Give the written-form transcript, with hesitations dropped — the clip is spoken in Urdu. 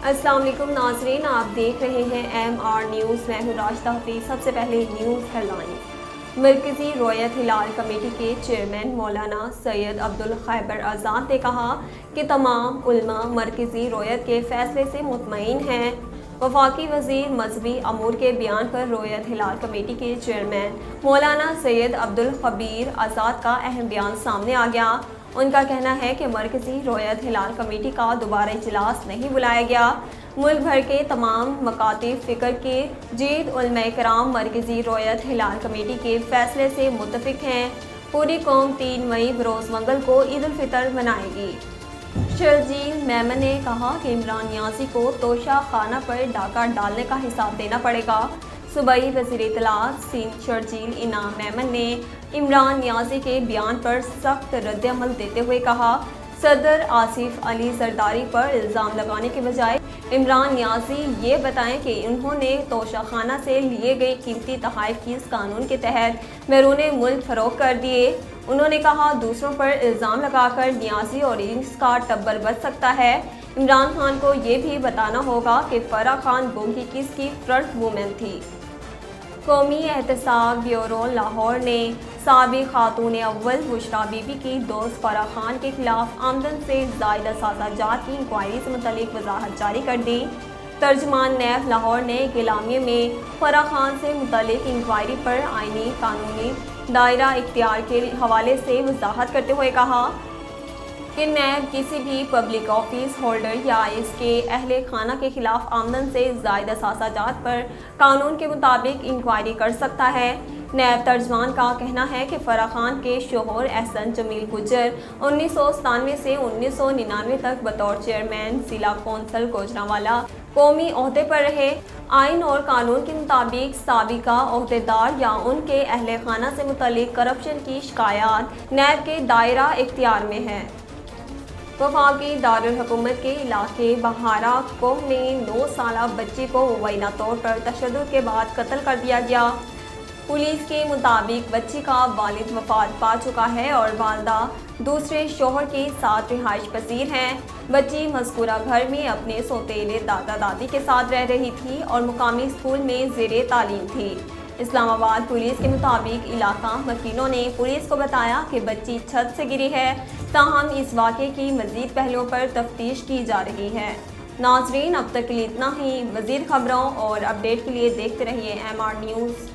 السلام علیکم ناظرین، آپ دیکھ رہے ہیں MR نیوز۔ میں ہوں راشدہ حفیظ۔ سب سے پہلے نیوز ہیڈ لائنز۔ مرکزی رویت ہلال کمیٹی کے چیئرمین مولانا سید عبدالخیبر آزاد نے کہا کہ تمام علماء مرکزی رویت کے فیصلے سے مطمئن ہیں۔ وفاقی وزیر مذہبی امور کے بیان پر رویت ہلال کمیٹی کے چیئرمین مولانا سید عبدالخبیر آزاد کا اہم بیان سامنے آ گیا۔ ان کا کہنا ہے کہ مرکزی رویت ہلال کمیٹی کا دوبارہ اجلاس نہیں بلایا گیا۔ ملک بھر کے تمام مکاتب فکر کے جید علماء کرام مرکزی رویت ہلال کمیٹی کے فیصلے سے متفق ہیں۔ پوری قوم 3 مئی بروز منگل کو عید الفطر منائے گی۔ شرجیل میمن نے کہا کہ عمران نیازی کو توشہ خانہ پر ڈاکہ ڈالنے کا حساب دینا پڑے گا۔ صوبائی وزیر اطلاعات سندھ شرجیل انعام میمن نے عمران نیازی کے بیان پر سخت رد عمل دیتے ہوئے کہا، صدر آصف علی زرداری پر الزام لگانے کے بجائے عمران نیازی یہ بتائیں کہ انہوں نے توشہ خانہ سے لیے گئے قیمتی تحائف کس قانون کے تحت بیرون ملک فروخت کر دیے۔ انہوں نے کہا، دوسروں پر الزام لگا کر نیازی اور اس کا ٹبر بچ سکتا ہے۔ عمران خان کو یہ بھی بتانا ہوگا کہ فرح خان گونگی کس کی فرنٹ وومن تھی۔ قومی احتساب بیورو لاہور نے سابق خاتون اول بشریٰ بی بی کی دوست فرح خان کے خلاف آمدن سے زائد اثاثہ جات کی انکوائری سے متعلق وضاحت جاری کر دی۔ ترجمان نیب لاہور نے اعلامیے میں فرح خان سے متعلق انکوائری پر آئینی قانونی دائرہ اختیار کے حوالے سے وضاحت کرتے ہوئے کہا کہ نیب کسی بھی پبلک آفس ہولڈر یا اس کے اہل خانہ کے خلاف آمدن سے زائد اثاثہ جات پر قانون کے مطابق انکوائری کر سکتا ہے۔ نیب ترجمان کا کہنا ہے کہ فرح خان کے شوہر احسن جمیل گجر 1997 سے 1999 تک بطور چیئرمین ضلع کونسل گوجرانوالا قومی عہدے پر رہے۔ آئین اور قانون کے مطابق سابقہ عہدیدار یا ان کے اہل خانہ سے متعلق کرپشن کی شکایات نیب کے دائرہ اختیار میں ہے۔ وفاقی دارالحکومت کے علاقے بہارا کوہ میں 9 سالہ بچی کو مبینہ طور پر تشدد کے بعد قتل کر دیا گیا۔ پولیس کے مطابق بچی کا والد وفات پا چکا ہے اور والدہ دوسرے شوہر کے ساتھ رہائش پذیر ہیں۔ بچی مذکورہ گھر میں اپنے سوتیلے دادا دادی کے ساتھ رہ رہی تھی اور مقامی اسکول میں زیر تعلیم تھی۔ اسلام آباد پولیس کے مطابق علاقہ مکینوں نے پولیس کو بتایا کہ بچی چھت سے گری ہے، تاہم اس واقعے کی مزید پہلوؤں پر تفتیش کی جا رہی ہے۔ ناظرین، اب تک کے لیے اتنا ہی۔ مزید خبروں اور اپڈیٹ کے لیے دیکھتے رہیے MR نیوز۔